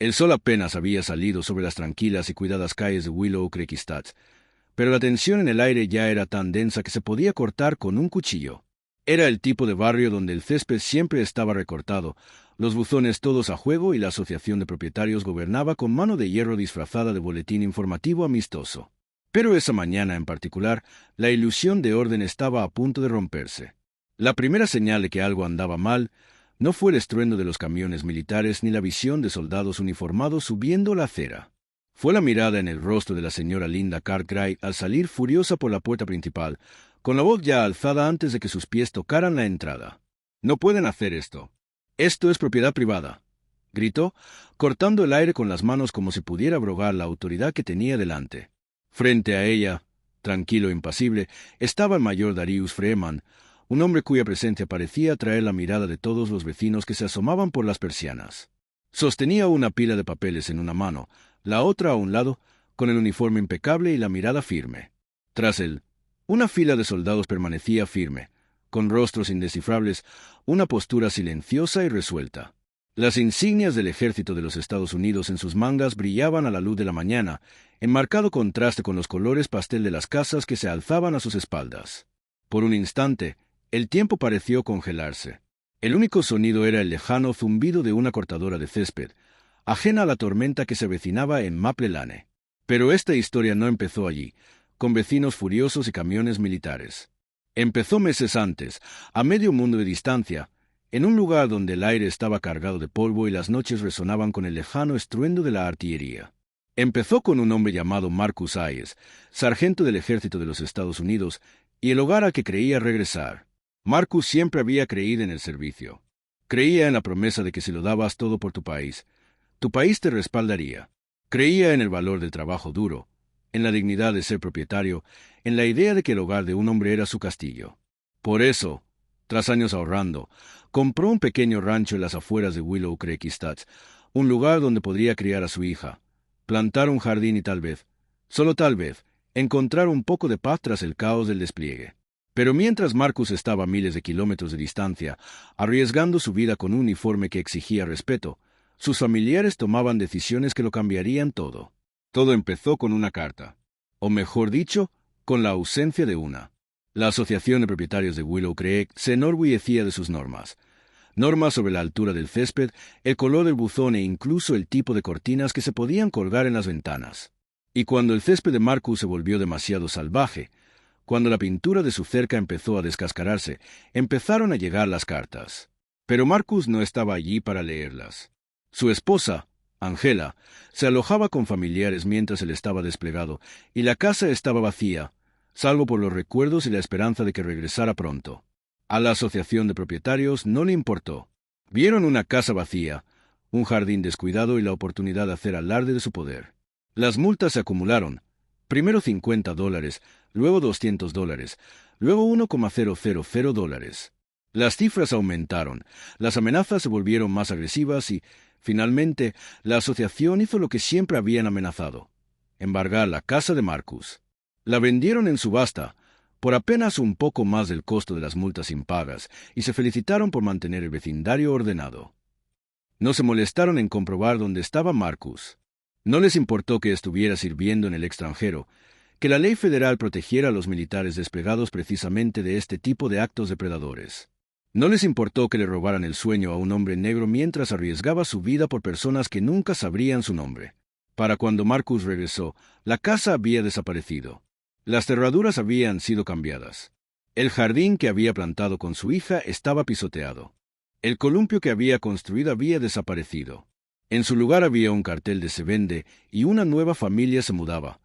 El sol apenas había salido sobre las tranquilas y cuidadas calles de Willow Creek Estates, pero la tensión en el aire ya era tan densa que se podía cortar con un cuchillo. Era el tipo de barrio donde el césped siempre estaba recortado, los buzones todos a juego y la asociación de propietarios gobernaba con mano de hierro disfrazada de boletín informativo amistoso. Pero esa mañana en particular, la ilusión de orden estaba a punto de romperse. La primera señal de que algo andaba mal no fue el estruendo de los camiones militares ni la visión de soldados uniformados subiendo la acera. Fue la mirada en el rostro de la señora Linda Cartwright al salir furiosa por la puerta principal, con la voz ya alzada antes de que sus pies tocaran la entrada. «No pueden hacer esto. Esto es propiedad privada», gritó, cortando el aire con las manos como si pudiera abrogar la autoridad que tenía delante. Frente a ella, tranquilo e impasible, estaba el mayor Darius Freeman, un hombre cuya presencia parecía atraer la mirada de todos los vecinos que se asomaban por las persianas. Sostenía una pila de papeles en una mano, la otra a un lado, con el uniforme impecable y la mirada firme. Tras él, una fila de soldados permanecía firme, con rostros indescifrables, una postura silenciosa y resuelta. Las insignias del ejército de los Estados Unidos en sus mangas brillaban a la luz de la mañana, en marcado contraste con los colores pastel de las casas que se alzaban a sus espaldas. Por un instante, el tiempo pareció congelarse. El único sonido era el lejano zumbido de una cortadora de césped, ajena a la tormenta que se avecinaba en Maple Lane. Pero esta historia no empezó allí, con vecinos furiosos y camiones militares. Empezó meses antes, a medio mundo de distancia, en un lugar donde el aire estaba cargado de polvo y las noches resonaban con el lejano estruendo de la artillería. Empezó con un hombre llamado Marcus Hayes, sargento del ejército de los Estados Unidos, y el hogar al que creía regresar. Marcus siempre había creído en el servicio. Creía en la promesa de que si lo dabas todo por tu país te respaldaría. Creía en el valor del trabajo duro, en la dignidad de ser propietario, en la idea de que el hogar de un hombre era su castillo. Por eso, tras años ahorrando, compró un pequeño rancho en las afueras de Willow Creek Estates, un lugar donde podría criar a su hija, plantar un jardín y tal vez, solo tal vez, encontrar un poco de paz tras el caos del despliegue. Pero mientras Marcus estaba a miles de kilómetros de distancia, arriesgando su vida con un uniforme que exigía respeto, sus familiares tomaban decisiones que lo cambiarían todo. Todo empezó con una carta, o mejor dicho, con la ausencia de una. La Asociación de Propietarios de Willow Creek se enorgullecía de sus normas. Normas sobre la altura del césped, el color del buzón e incluso el tipo de cortinas que se podían colgar en las ventanas. Y cuando el césped de Marcus se volvió demasiado salvaje, cuando la pintura de su cerca empezó a descascararse, empezaron a llegar las cartas. Pero Marcus no estaba allí para leerlas. Su esposa, Angela, se alojaba con familiares mientras él estaba desplegado, y la casa estaba vacía, salvo por los recuerdos y la esperanza de que regresara pronto. A la asociación de propietarios no le importó. Vieron una casa vacía, un jardín descuidado y la oportunidad de hacer alarde de su poder. Las multas se acumularon. Primero $50, luego $200, luego $1,000. Las cifras aumentaron, las amenazas se volvieron más agresivas y, finalmente, la asociación hizo lo que siempre habían amenazado: embargar la casa de Marcus. La vendieron en subasta, por apenas un poco más del costo de las multas impagas, y se felicitaron por mantener el vecindario ordenado. No se molestaron en comprobar dónde estaba Marcus. No les importó que estuviera sirviendo en el extranjero, que la ley federal protegiera a los militares desplegados precisamente de este tipo de actos depredadores. No les importó que le robaran el sueño a un hombre negro mientras arriesgaba su vida por personas que nunca sabrían su nombre. Para cuando Marcus regresó, la casa había desaparecido. Las cerraduras habían sido cambiadas. El jardín que había plantado con su hija estaba pisoteado. El columpio que había construido había desaparecido. En su lugar había un cartel de "se vende" y una nueva familia se mudaba,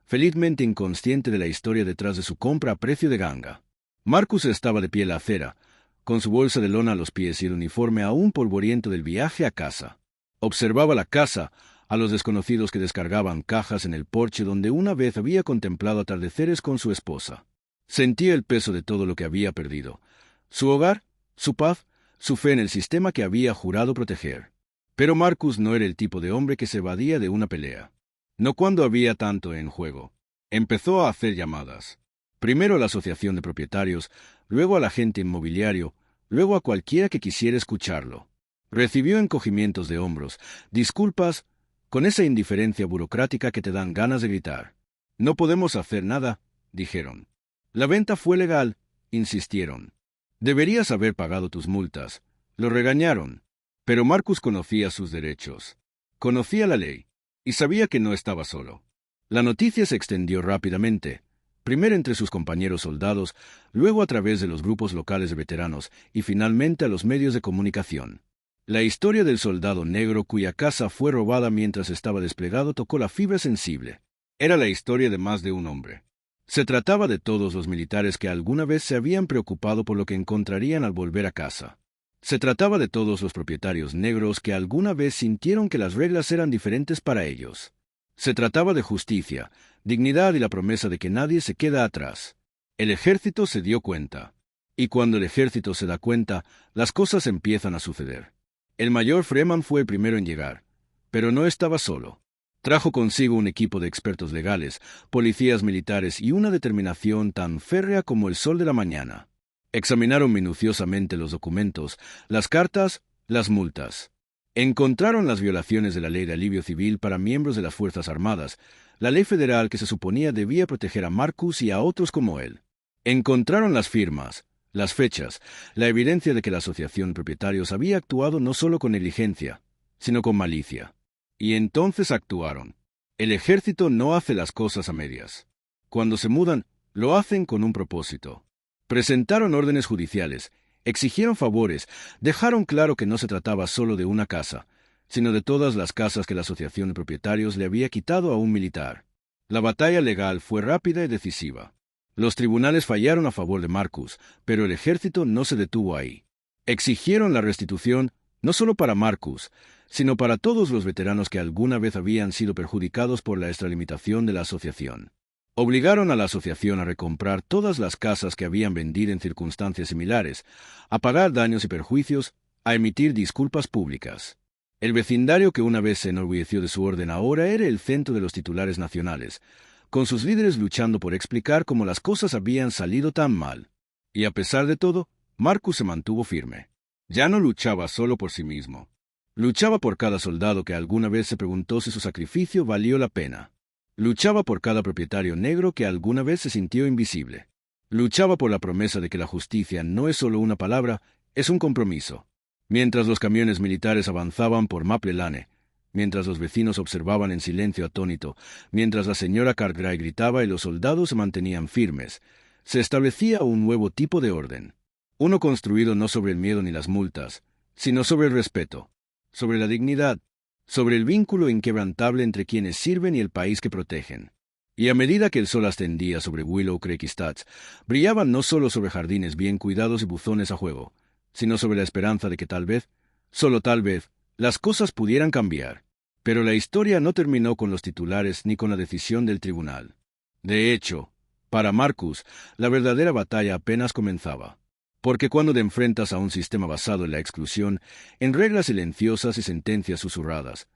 felizmente inconsciente de la historia detrás de su compra a precio de ganga. Marcus estaba de pie en la acera, con su bolsa de lona a los pies y el uniforme aún polvoriento del viaje a casa. Observaba la casa, a los desconocidos que descargaban cajas en el porche donde una vez había contemplado atardeceres con su esposa. Sentía el peso de todo lo que había perdido: su hogar, su paz, su fe en el sistema que había jurado proteger. Pero Marcus no era el tipo de hombre que se evadía de una pelea. No cuando había tanto en juego. Empezó a hacer llamadas. Primero a la asociación de propietarios, luego al agente inmobiliario, luego a cualquiera que quisiera escucharlo. Recibió encogimientos de hombros, disculpas, con esa indiferencia burocrática que te dan ganas de gritar. No podemos hacer nada, dijeron. La venta fue legal, insistieron. Deberías haber pagado tus multas. Lo regañaron. Pero Marcus conocía sus derechos. Conocía la ley. Y sabía que no estaba solo. La noticia se extendió rápidamente, primero entre sus compañeros soldados, luego a través de los grupos locales de veteranos y finalmente a los medios de comunicación. La historia del soldado negro cuya casa fue robada mientras estaba desplegado tocó la fibra sensible. Era la historia de más de un hombre. Se trataba de todos los militares que alguna vez se habían preocupado por lo que encontrarían al volver a casa. Se trataba de todos los propietarios negros que alguna vez sintieron que las reglas eran diferentes para ellos. Se trataba de justicia, dignidad y la promesa de que nadie se queda atrás. El ejército se dio cuenta. Y cuando el ejército se da cuenta, las cosas empiezan a suceder. El mayor Freeman fue el primero en llegar, pero no estaba solo. Trajo consigo un equipo de expertos legales, policías militares y una determinación tan férrea como el sol de la mañana. Examinaron minuciosamente los documentos, las cartas, las multas. Encontraron las violaciones de la ley de alivio civil para miembros de las Fuerzas Armadas, la ley federal que se suponía debía proteger a Marcus y a otros como él. Encontraron las firmas, las fechas, la evidencia de que la asociación de propietarios había actuado no solo con negligencia, sino con malicia. Y entonces actuaron. El ejército no hace las cosas a medias. Cuando se mudan, lo hacen con un propósito. Presentaron órdenes judiciales, exigieron favores, dejaron claro que no se trataba solo de una casa, sino de todas las casas que la asociación de propietarios le había quitado a un militar. La batalla legal fue rápida y decisiva. Los tribunales fallaron a favor de Marcus, pero el ejército no se detuvo ahí. Exigieron la restitución no solo para Marcus, sino para todos los veteranos que alguna vez habían sido perjudicados por la extralimitación de la asociación. Obligaron a la asociación a recomprar todas las casas que habían vendido en circunstancias similares, a pagar daños y perjuicios, a emitir disculpas públicas. El vecindario que una vez se enorgulleció de su orden ahora era el centro de los titulares nacionales, con sus líderes luchando por explicar cómo las cosas habían salido tan mal. Y a pesar de todo, Marcus se mantuvo firme. Ya no luchaba solo por sí mismo. Luchaba por cada soldado que alguna vez se preguntó si su sacrificio valió la pena. Luchaba por cada propietario negro que alguna vez se sintió invisible. Luchaba por la promesa de que la justicia no es solo una palabra, es un compromiso. Mientras los camiones militares avanzaban por Maple Lane, mientras los vecinos observaban en silencio atónito, mientras la señora Cartwright gritaba y los soldados se mantenían firmes, se establecía un nuevo tipo de orden. Uno construido no sobre el miedo ni las multas, sino sobre el respeto, sobre la dignidad, sobre el vínculo inquebrantable entre quienes sirven y el país que protegen. Y a medida que el sol ascendía sobre Willow Creek y Stats, brillaban no solo sobre jardines bien cuidados y buzones a juego, sino sobre la esperanza de que tal vez, solo tal vez, las cosas pudieran cambiar. Pero la historia no terminó con los titulares ni con la decisión del tribunal. De hecho, para Marcus, la verdadera batalla apenas comenzaba. Porque cuando te enfrentas a un sistema basado en la exclusión, en reglas silenciosas y sentencias susurradas,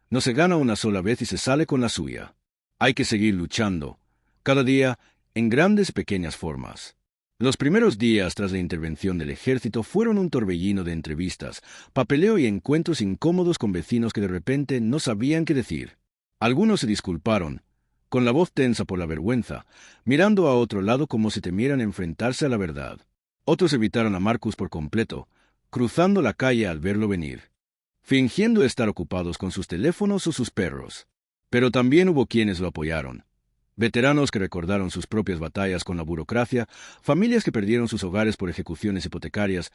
no se gana una sola vez y se sale con la suya. Hay que seguir luchando, cada día, en grandes y pequeñas formas. Los primeros días tras la intervención del ejército fueron un torbellino de entrevistas, papeleo y encuentros incómodos con vecinos que de repente no sabían qué decir. Algunos se disculparon, con la voz tensa por la vergüenza, mirando a otro lado como si temieran enfrentarse a la verdad. Otros evitaron a Marcus por completo, cruzando la calle al verlo venir, fingiendo estar ocupados con sus teléfonos o sus perros. Pero también hubo quienes lo apoyaron. Veteranos que recordaron sus propias batallas con la burocracia, familias que perdieron sus hogares por ejecuciones hipotecarias,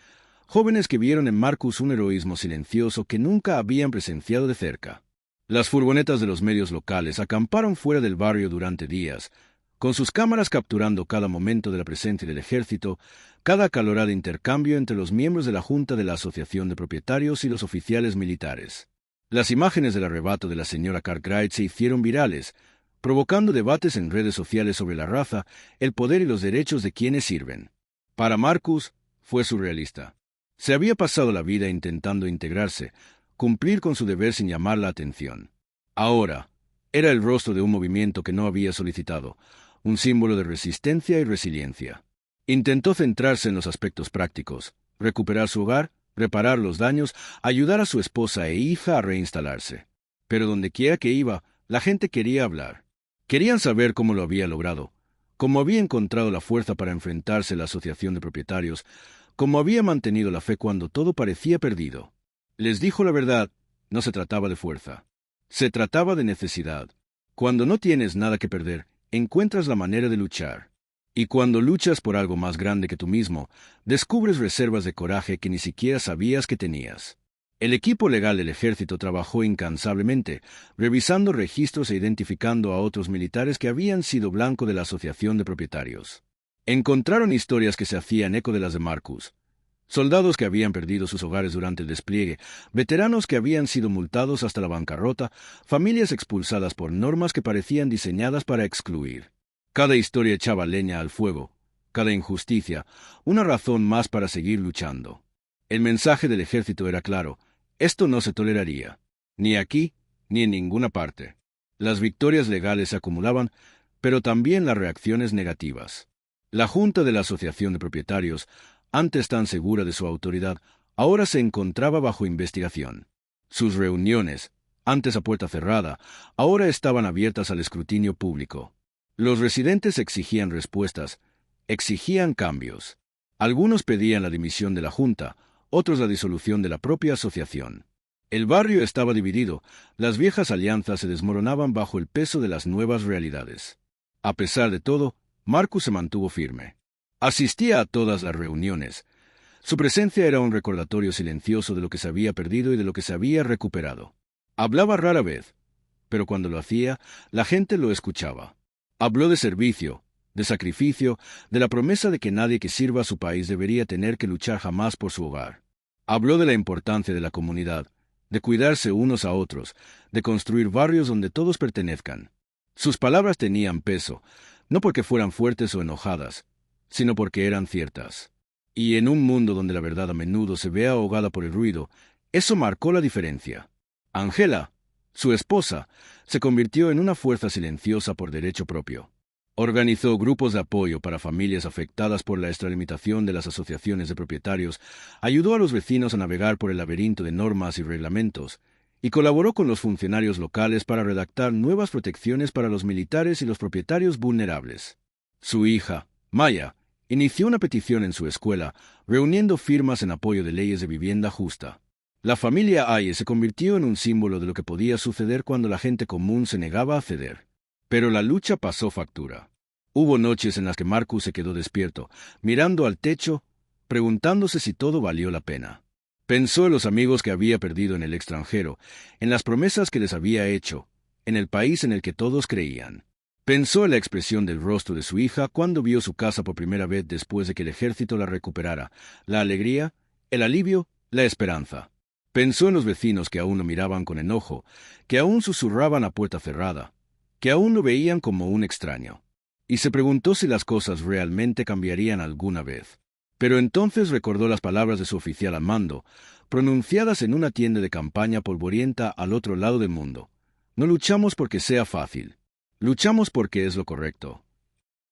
jóvenes que vieron en Marcus un heroísmo silencioso que nunca habían presenciado de cerca. Las furgonetas de los medios locales acamparon fuera del barrio durante días, con sus cámaras capturando cada momento de la presencia del ejército, cada acalorado intercambio entre los miembros de la Junta de la Asociación de Propietarios y los oficiales militares. Las imágenes del arrebato de la señora Cartwright se hicieron virales, provocando debates en redes sociales sobre la raza, el poder y los derechos de quienes sirven. Para Marcus, fue surrealista. Se había pasado la vida intentando integrarse, cumplir con su deber sin llamar la atención. Ahora, era el rostro de un movimiento que no había solicitado, un símbolo de resistencia y resiliencia. Intentó centrarse en los aspectos prácticos, recuperar su hogar, reparar los daños, ayudar a su esposa e hija a reinstalarse. Pero dondequiera que iba, la gente quería hablar. Querían saber cómo lo había logrado, cómo había encontrado la fuerza para enfrentarse a la asociación de propietarios, cómo había mantenido la fe cuando todo parecía perdido. Les dijo la verdad, no se trataba de fuerza. Se trataba de necesidad. Cuando no tienes nada que perder, encuentras la manera de luchar. Y cuando luchas por algo más grande que tú mismo, descubres reservas de coraje que ni siquiera sabías que tenías. El equipo legal del ejército trabajó incansablemente, revisando registros e identificando a otros militares que habían sido blanco de la asociación de propietarios. Encontraron historias que se hacían eco de las de Marcus. Soldados que habían perdido sus hogares durante el despliegue, veteranos que habían sido multados hasta la bancarrota, familias expulsadas por normas que parecían diseñadas para excluir. Cada historia echaba leña al fuego, cada injusticia, una razón más para seguir luchando. El mensaje del ejército era claro: esto no se toleraría, ni aquí, ni en ninguna parte. Las victorias legales se acumulaban, pero también las reacciones negativas. La Junta de la Asociación de Propietarios, antes tan segura de su autoridad, ahora se encontraba bajo investigación. Sus reuniones, antes a puerta cerrada, ahora estaban abiertas al escrutinio público. Los residentes exigían respuestas, exigían cambios. Algunos pedían la dimisión de la Junta, otros la disolución de la propia asociación. El barrio estaba dividido, las viejas alianzas se desmoronaban bajo el peso de las nuevas realidades. A pesar de todo, Marcus se mantuvo firme. Asistía a todas las reuniones. Su presencia era un recordatorio silencioso de lo que se había perdido y de lo que se había recuperado. Hablaba rara vez, pero cuando lo hacía, la gente lo escuchaba. Habló de servicio, de sacrificio, de la promesa de que nadie que sirva a su país debería tener que luchar jamás por su hogar. Habló de la importancia de la comunidad, de cuidarse unos a otros, de construir barrios donde todos pertenezcan. Sus palabras tenían peso, no porque fueran fuertes o enojadas, sino porque eran ciertas. Y en un mundo donde la verdad a menudo se ve ahogada por el ruido, eso marcó la diferencia. Angela, su esposa, se convirtió en una fuerza silenciosa por derecho propio. Organizó grupos de apoyo para familias afectadas por la extralimitación de las asociaciones de propietarios, ayudó a los vecinos a navegar por el laberinto de normas y reglamentos, y colaboró con los funcionarios locales para redactar nuevas protecciones para los militares y los propietarios vulnerables. Su hija, Maya, inició una petición en su escuela, reuniendo firmas en apoyo de leyes de vivienda justa. La familia Aye se convirtió en un símbolo de lo que podía suceder cuando la gente común se negaba a ceder. Pero la lucha pasó factura. Hubo noches en las que Marcus se quedó despierto, mirando al techo, preguntándose si todo valió la pena. Pensó en los amigos que había perdido en el extranjero, en las promesas que les había hecho, en el país en el que todos creían. Pensó en la expresión del rostro de su hija cuando vio su casa por primera vez después de que el ejército la recuperara, la alegría, el alivio, la esperanza. Pensó en los vecinos que aún lo miraban con enojo, que aún susurraban a puerta cerrada, que aún lo veían como un extraño. Y se preguntó si las cosas realmente cambiarían alguna vez. Pero entonces recordó las palabras de su oficial al mando, pronunciadas en una tienda de campaña polvorienta al otro lado del mundo. No luchamos porque sea fácil. Luchamos porque es lo correcto.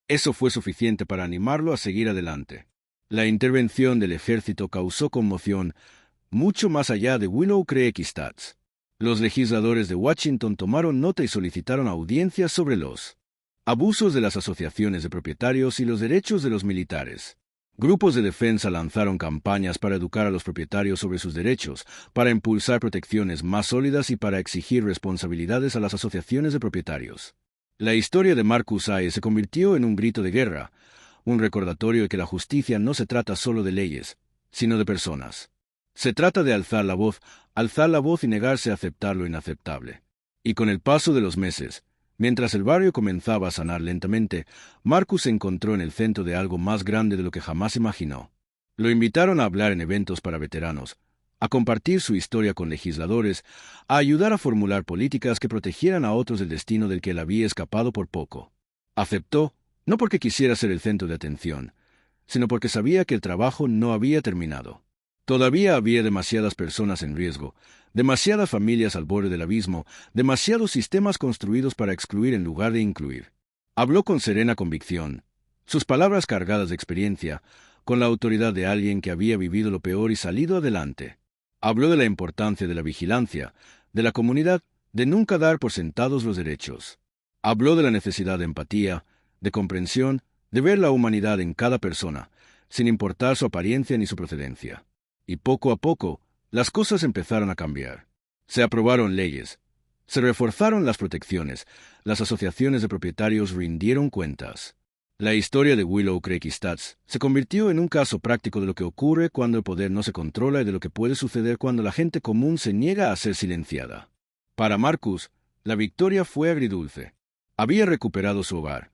Eso fue suficiente para animarlo a seguir adelante. La intervención del ejército causó conmoción mucho más allá de Willow Creek y Stats. Los legisladores de Washington tomaron nota y solicitaron audiencias sobre los abusos de las asociaciones de propietarios y los derechos de los militares. Grupos de defensa lanzaron campañas para educar a los propietarios sobre sus derechos, para impulsar protecciones más sólidas y para exigir responsabilidades a las asociaciones de propietarios. La historia de Marcus Aye se convirtió en un grito de guerra, un recordatorio de que la justicia no se trata solo de leyes, sino de personas. Se trata de alzar la voz y negarse a aceptar lo inaceptable. Y con el paso de los meses, mientras el barrio comenzaba a sanar lentamente, Marcus se encontró en el centro de algo más grande de lo que jamás imaginó. Lo invitaron a hablar en eventos para veteranos, a compartir su historia con legisladores, a ayudar a formular políticas que protegieran a otros del destino del que él había escapado por poco. Aceptó, no porque quisiera ser el centro de atención, sino porque sabía que el trabajo no había terminado. Todavía había demasiadas personas en riesgo, demasiadas familias al borde del abismo, demasiados sistemas construidos para excluir en lugar de incluir. Habló con serena convicción, sus palabras cargadas de experiencia, con la autoridad de alguien que había vivido lo peor y salido adelante. Habló de la importancia de la vigilancia, de la comunidad, de nunca dar por sentados los derechos. Habló de la necesidad de empatía, de comprensión, de ver la humanidad en cada persona, sin importar su apariencia ni su procedencia. Y poco a poco, las cosas empezaron a cambiar. Se aprobaron leyes, se reforzaron las protecciones, las asociaciones de propietarios rindieron cuentas. La historia de Willow Creek Estates se convirtió en un caso práctico de lo que ocurre cuando el poder no se controla y de lo que puede suceder cuando la gente común se niega a ser silenciada. Para Marcus, la victoria fue agridulce. Había recuperado su hogar,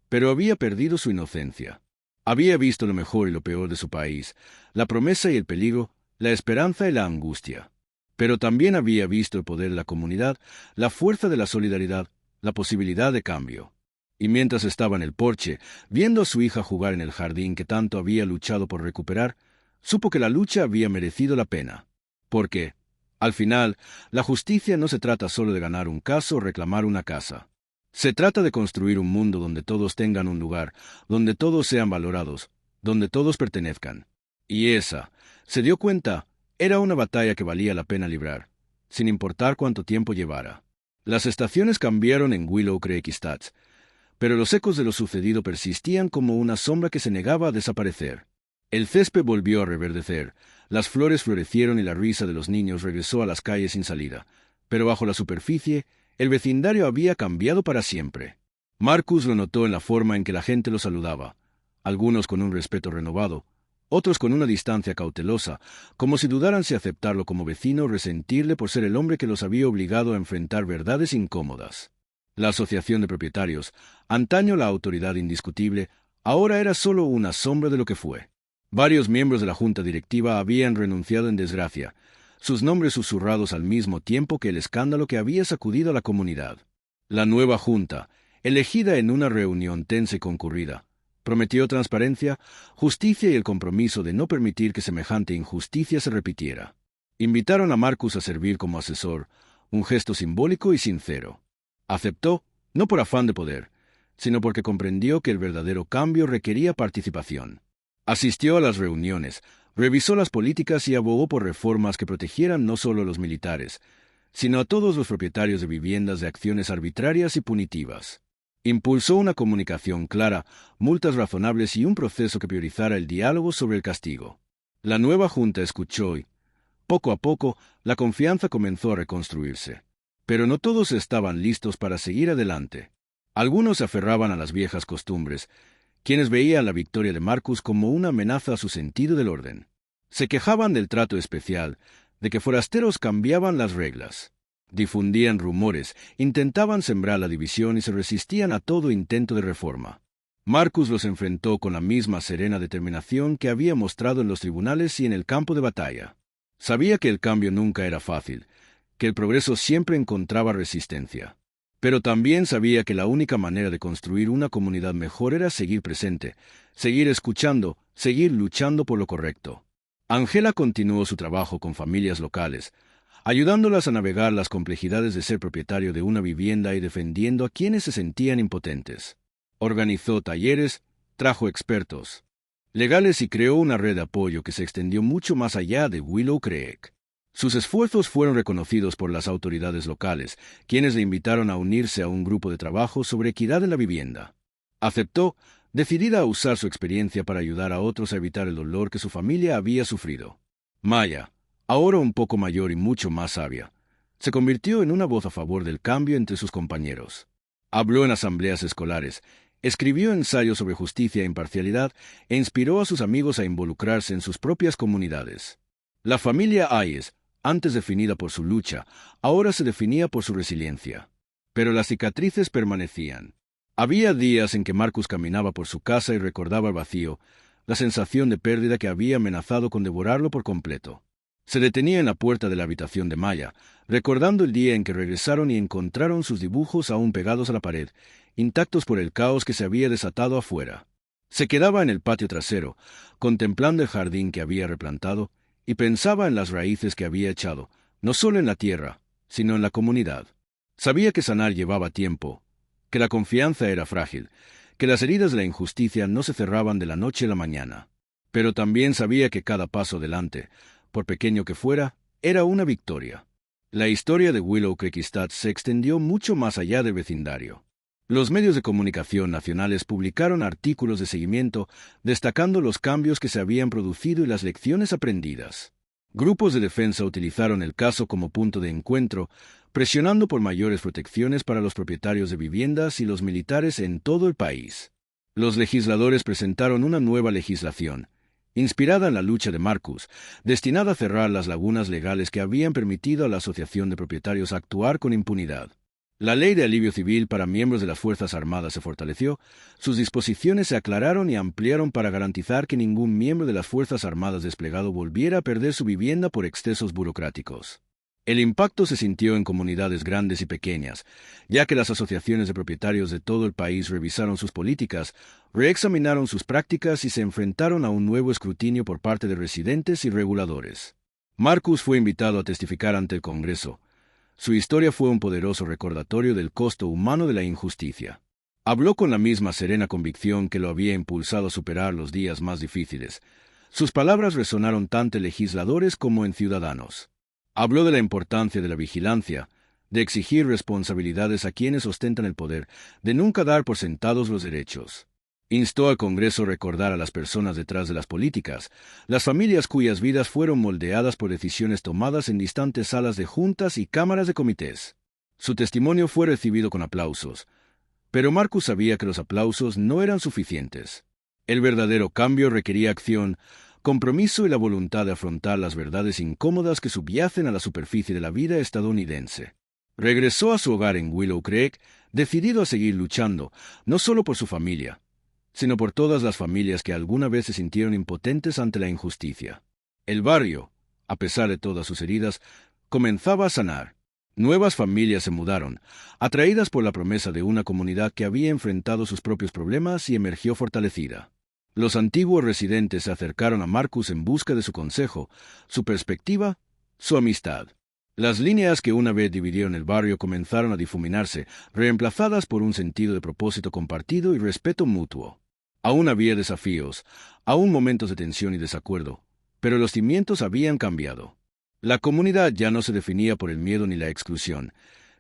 pero había perdido su inocencia. Había visto lo mejor y lo peor de su país, la promesa y el peligro, la esperanza y la angustia. Pero también había visto el poder de la comunidad, la fuerza de la solidaridad, la posibilidad de cambio. Y mientras estaba en el porche, viendo a su hija jugar en el jardín que tanto había luchado por recuperar, supo que la lucha había merecido la pena. Porque, al final, la justicia no se trata solo de ganar un caso o reclamar una casa. Se trata de construir un mundo donde todos tengan un lugar, donde todos sean valorados, donde todos pertenezcan. Y esa, se dio cuenta, era una batalla que valía la pena librar, sin importar cuánto tiempo llevara. Las estaciones cambiaron en Willow Creek Estates, pero los ecos de lo sucedido persistían como una sombra que se negaba a desaparecer. El césped volvió a reverdecer, las flores florecieron y la risa de los niños regresó a las calles sin salida, pero bajo la superficie, el vecindario había cambiado para siempre. Marcus lo notó en la forma en que la gente lo saludaba, algunos con un respeto renovado, otros con una distancia cautelosa, como si dudaran si aceptarlo como vecino o resentirle por ser el hombre que los había obligado a enfrentar verdades incómodas. La asociación de propietarios, antaño la autoridad indiscutible, ahora era solo una sombra de lo que fue. Varios miembros de la junta directiva habían renunciado en desgracia, sus nombres susurrados al mismo tiempo que el escándalo que había sacudido a la comunidad. La nueva junta, elegida en una reunión tensa y concurrida, prometió transparencia, justicia y el compromiso de no permitir que semejante injusticia se repitiera. Invitaron a Marcus a servir como asesor, un gesto simbólico y sincero. Aceptó, no por afán de poder, sino porque comprendió que el verdadero cambio requería participación. Asistió a las reuniones, revisó las políticas y abogó por reformas que protegieran no solo a los militares, sino a todos los propietarios de viviendas de acciones arbitrarias y punitivas. Impulsó una comunicación clara, multas razonables y un proceso que priorizara el diálogo sobre el castigo. La nueva junta escuchó y, poco a poco, la confianza comenzó a reconstruirse. Pero no todos estaban listos para seguir adelante. Algunos se aferraban a las viejas costumbres, quienes veían la victoria de Marcus como una amenaza a su sentido del orden. Se quejaban del trato especial, de que forasteros cambiaban las reglas. Difundían rumores, intentaban sembrar la división y se resistían a todo intento de reforma. Marcus los enfrentó con la misma serena determinación que había mostrado en los tribunales y en el campo de batalla. Sabía que el cambio nunca era fácil, que el progreso siempre encontraba resistencia. Pero también sabía que la única manera de construir una comunidad mejor era seguir presente, seguir escuchando, seguir luchando por lo correcto. Angela continuó su trabajo con familias locales, ayudándolas a navegar las complejidades de ser propietario de una vivienda y defendiendo a quienes se sentían impotentes. Organizó talleres, trajo expertos legales y creó una red de apoyo que se extendió mucho más allá de Willow Creek. Sus esfuerzos fueron reconocidos por las autoridades locales, quienes le invitaron a unirse a un grupo de trabajo sobre equidad en la vivienda. Aceptó, decidida a usar su experiencia para ayudar a otros a evitar el dolor que su familia había sufrido. Maya, ahora un poco mayor y mucho más sabia, se convirtió en una voz a favor del cambio entre sus compañeros. Habló en asambleas escolares, escribió ensayos sobre justicia e imparcialidad e inspiró a sus amigos a involucrarse en sus propias comunidades. La familia Hayes, antes definida por su lucha, ahora se definía por su resiliencia. Pero las cicatrices permanecían. Había días en que Marcus caminaba por su casa y recordaba el vacío, la sensación de pérdida que había amenazado con devorarlo por completo. Se detenía en la puerta de la habitación de Maya, recordando el día en que regresaron y encontraron sus dibujos aún pegados a la pared, intactos por el caos que se había desatado afuera. Se quedaba en el patio trasero, contemplando el jardín que había replantado, y pensaba en las raíces que había echado, no solo en la tierra, sino en la comunidad. Sabía que sanar llevaba tiempo, que la confianza era frágil, que las heridas de la injusticia no se cerraban de la noche a la mañana. Pero también sabía que cada paso adelante, por pequeño que fuera, era una victoria. La historia de Willow Creekstad se extendió mucho más allá del vecindario. Los medios de comunicación nacionales publicaron artículos de seguimiento destacando los cambios que se habían producido y las lecciones aprendidas. Grupos de defensa utilizaron el caso como punto de encuentro, presionando por mayores protecciones para los propietarios de viviendas y los militares en todo el país. Los legisladores presentaron una nueva legislación, inspirada en la lucha de Marcus, destinada a cerrar las lagunas legales que habían permitido a la Asociación de Propietarios actuar con impunidad. La ley de alivio civil para miembros de las Fuerzas Armadas se fortaleció, sus disposiciones se aclararon y ampliaron para garantizar que ningún miembro de las Fuerzas Armadas desplegado volviera a perder su vivienda por excesos burocráticos. El impacto se sintió en comunidades grandes y pequeñas, ya que las asociaciones de propietarios de todo el país revisaron sus políticas, reexaminaron sus prácticas y se enfrentaron a un nuevo escrutinio por parte de residentes y reguladores. Marcus fue invitado a testificar ante el Congreso. Su historia fue un poderoso recordatorio del costo humano de la injusticia. Habló con la misma serena convicción que lo había impulsado a superar los días más difíciles. Sus palabras resonaron tanto en legisladores como en ciudadanos. Habló de la importancia de la vigilancia, de exigir responsabilidades a quienes ostentan el poder, de nunca dar por sentados los derechos. Instó al Congreso a recordar a las personas detrás de las políticas, las familias cuyas vidas fueron moldeadas por decisiones tomadas en distantes salas de juntas y cámaras de comités. Su testimonio fue recibido con aplausos, pero Marcus sabía que los aplausos no eran suficientes. El verdadero cambio requería acción, compromiso y la voluntad de afrontar las verdades incómodas que subyacen a la superficie de la vida estadounidense. Regresó a su hogar en Willow Creek, decidido a seguir luchando, no solo por su familia, sino por todas las familias que alguna vez se sintieron impotentes ante la injusticia. El barrio, a pesar de todas sus heridas, comenzaba a sanar. Nuevas familias se mudaron, atraídas por la promesa de una comunidad que había enfrentado sus propios problemas y emergió fortalecida. Los antiguos residentes se acercaron a Marcus en busca de su consejo, su perspectiva, su amistad. Las líneas que una vez dividieron el barrio comenzaron a difuminarse, reemplazadas por un sentido de propósito compartido y respeto mutuo. Aún había desafíos, aún momentos de tensión y desacuerdo, pero los cimientos habían cambiado. La comunidad ya no se definía por el miedo ni la exclusión,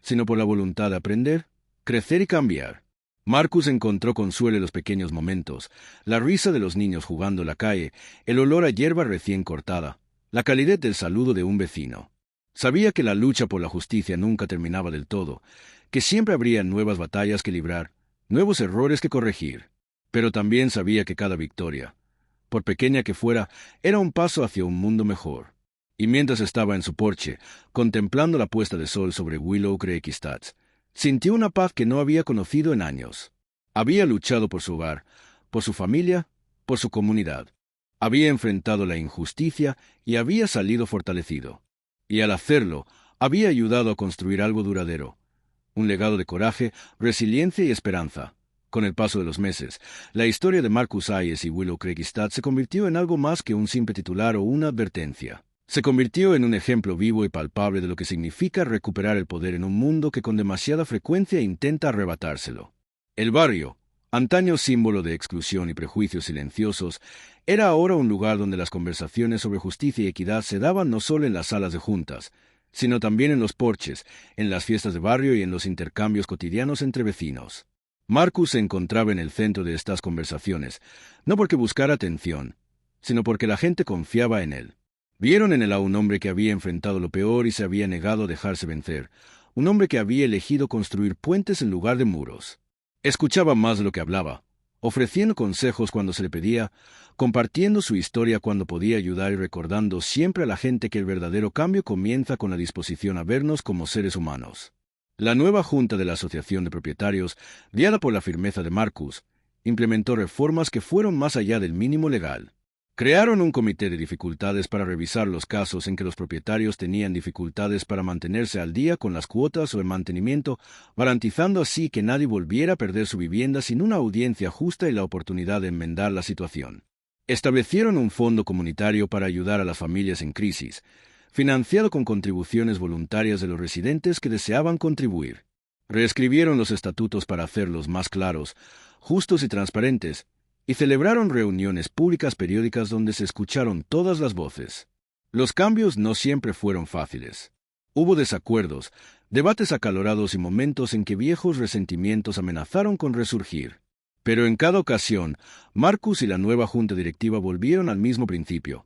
sino por la voluntad de aprender, crecer y cambiar. Marcus encontró consuelo en los pequeños momentos, la risa de los niños jugando en la calle, el olor a hierba recién cortada, la calidez del saludo de un vecino. Sabía que la lucha por la justicia nunca terminaba del todo, que siempre habría nuevas batallas que librar, nuevos errores que corregir. Pero también sabía que cada victoria, por pequeña que fuera, era un paso hacia un mundo mejor. Y mientras estaba en su porche, contemplando la puesta de sol sobre Willow Creekstad, sintió una paz que no había conocido en años. Había luchado por su hogar, por su familia, por su comunidad. Había enfrentado la injusticia y había salido fortalecido. Y al hacerlo, había ayudado a construir algo duradero, un legado de coraje, resiliencia y esperanza. Con el paso de los meses, la historia de Marcus Hayes y Willow Creekstad se convirtió en algo más que un simple titular o una advertencia. Se convirtió en un ejemplo vivo y palpable de lo que significa recuperar el poder en un mundo que con demasiada frecuencia intenta arrebatárselo. El barrio, antaño símbolo de exclusión y prejuicios silenciosos, era ahora un lugar donde las conversaciones sobre justicia y equidad se daban no solo en las salas de juntas, sino también en los porches, en las fiestas de barrio y en los intercambios cotidianos entre vecinos. Marcus se encontraba en el centro de estas conversaciones, no porque buscara atención, sino porque la gente confiaba en él. Vieron en él a un hombre que había enfrentado lo peor y se había negado a dejarse vencer, un hombre que había elegido construir puentes en lugar de muros. Escuchaba más de lo que hablaba, ofreciendo consejos cuando se le pedía, compartiendo su historia cuando podía ayudar y recordando siempre a la gente que el verdadero cambio comienza con la disposición a vernos como seres humanos. La nueva junta de la Asociación de Propietarios, guiada por la firmeza de Marcus, implementó reformas que fueron más allá del mínimo legal. Crearon un comité de dificultades para revisar los casos en que los propietarios tenían dificultades para mantenerse al día con las cuotas o el mantenimiento, garantizando así que nadie volviera a perder su vivienda sin una audiencia justa y la oportunidad de enmendar la situación. Establecieron un fondo comunitario para ayudar a las familias en crisis, financiado con contribuciones voluntarias de los residentes que deseaban contribuir. Reescribieron los estatutos para hacerlos más claros, justos y transparentes, y celebraron reuniones públicas periódicas donde se escucharon todas las voces. Los cambios no siempre fueron fáciles. Hubo desacuerdos, debates acalorados y momentos en que viejos resentimientos amenazaron con resurgir. Pero en cada ocasión, Marcus y la nueva junta directiva volvieron al mismo principio.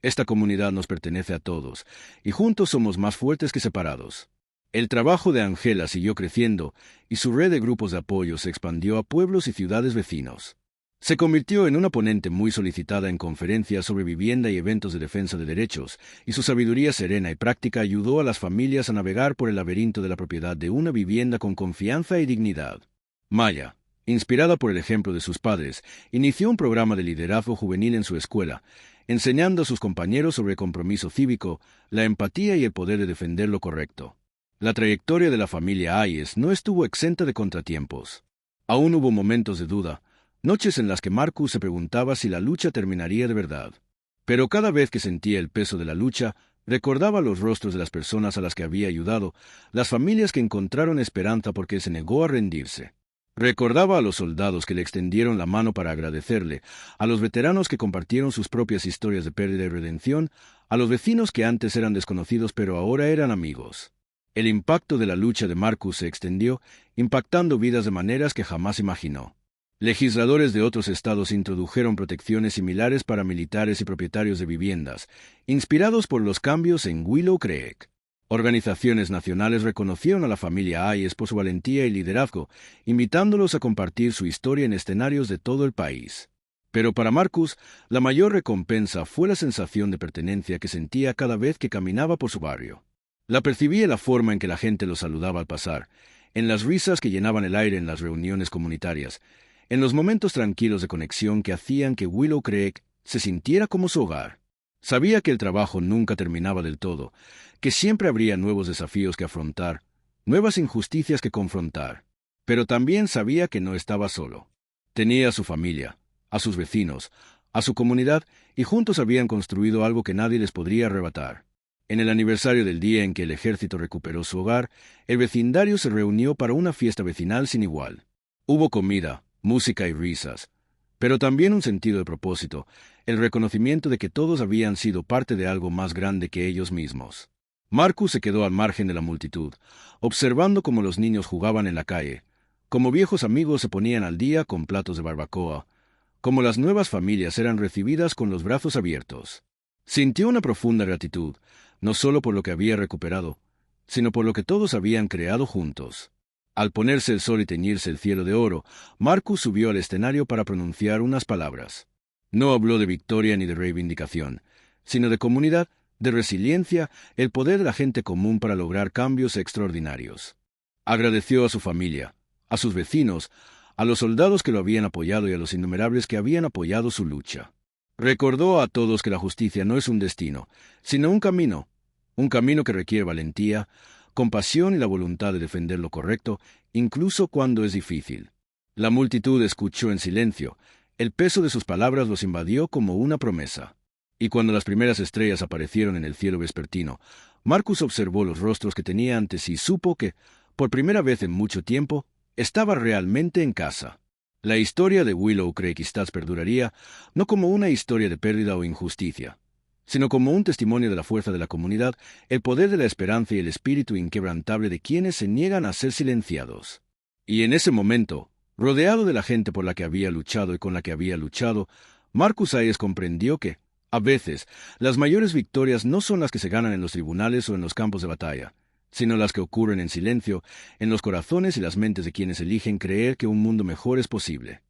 Esta comunidad nos pertenece a todos, y juntos somos más fuertes que separados. El trabajo de Angela siguió creciendo, y su red de grupos de apoyo se expandió a pueblos y ciudades vecinos. Se convirtió en una ponente muy solicitada en conferencias sobre vivienda y eventos de defensa de derechos, y su sabiduría serena y práctica ayudó a las familias a navegar por el laberinto de la propiedad de una vivienda con confianza y dignidad. Maya, inspirada por el ejemplo de sus padres, inició un programa de liderazgo juvenil en su escuela, enseñando a sus compañeros sobre compromiso cívico, la empatía y el poder de defender lo correcto. La trayectoria de la familia Hayes no estuvo exenta de contratiempos. Aún hubo momentos de duda, noches en las que Marcus se preguntaba si la lucha terminaría de verdad. Pero cada vez que sentía el peso de la lucha, recordaba los rostros de las personas a las que había ayudado, las familias que encontraron esperanza porque se negó a rendirse. Recordaba a los soldados que le extendieron la mano para agradecerle, a los veteranos que compartieron sus propias historias de pérdida y redención, a los vecinos que antes eran desconocidos pero ahora eran amigos. El impacto de la lucha de Marcus se extendió, impactando vidas de maneras que jamás imaginó. Legisladores de otros estados introdujeron protecciones similares para militares y propietarios de viviendas, inspirados por los cambios en Willow Creek. Organizaciones nacionales reconocieron a la familia Hayes por su valentía y liderazgo, invitándolos a compartir su historia en escenarios de todo el país. Pero para Marcus, la mayor recompensa fue la sensación de pertenencia que sentía cada vez que caminaba por su barrio. La percibía en la forma en que la gente lo saludaba al pasar, en las risas que llenaban el aire en las reuniones comunitarias, en los momentos tranquilos de conexión que hacían que Willow Creek se sintiera como su hogar. Sabía que el trabajo nunca terminaba del todo, que siempre habría nuevos desafíos que afrontar, nuevas injusticias que confrontar. Pero también sabía que no estaba solo. Tenía a su familia, a sus vecinos, a su comunidad, y juntos habían construido algo que nadie les podría arrebatar. En el aniversario del día en que el ejército recuperó su hogar, el vecindario se reunió para una fiesta vecinal sin igual. Hubo comida, música y risas, pero también un sentido de propósito, el reconocimiento de que todos habían sido parte de algo más grande que ellos mismos. Marcus se quedó al margen de la multitud, observando cómo los niños jugaban en la calle, cómo viejos amigos se ponían al día con platos de barbacoa, cómo las nuevas familias eran recibidas con los brazos abiertos. Sintió una profunda gratitud, no solo por lo que había recuperado, sino por lo que todos habían creado juntos. Al ponerse el sol y teñirse el cielo de oro, Marcus subió al escenario para pronunciar unas palabras. No habló de victoria ni de reivindicación, sino de comunidad, de resiliencia, el poder de la gente común para lograr cambios extraordinarios. Agradeció a su familia, a sus vecinos, a los soldados que lo habían apoyado y a los innumerables que habían apoyado su lucha. Recordó a todos que la justicia no es un destino, sino un camino que requiere valentía, compasión y la voluntad de defender lo correcto, incluso cuando es difícil. La multitud escuchó en silencio, el peso de sus palabras los invadió como una promesa. Y cuando las primeras estrellas aparecieron en el cielo vespertino, Marcus observó los rostros que tenía ante sí y supo que, por primera vez en mucho tiempo, estaba realmente en casa. La historia de Willow Creek Estates perduraría no como una historia de pérdida o injusticia, sino como un testimonio de la fuerza de la comunidad, el poder de la esperanza y el espíritu inquebrantable de quienes se niegan a ser silenciados. Y en ese momento, rodeado de la gente por la que había luchado y con la que había luchado, Marcus Hayes comprendió que, a veces, las mayores victorias no son las que se ganan en los tribunales o en los campos de batalla, sino las que ocurren en silencio, en los corazones y las mentes de quienes eligen creer que un mundo mejor es posible.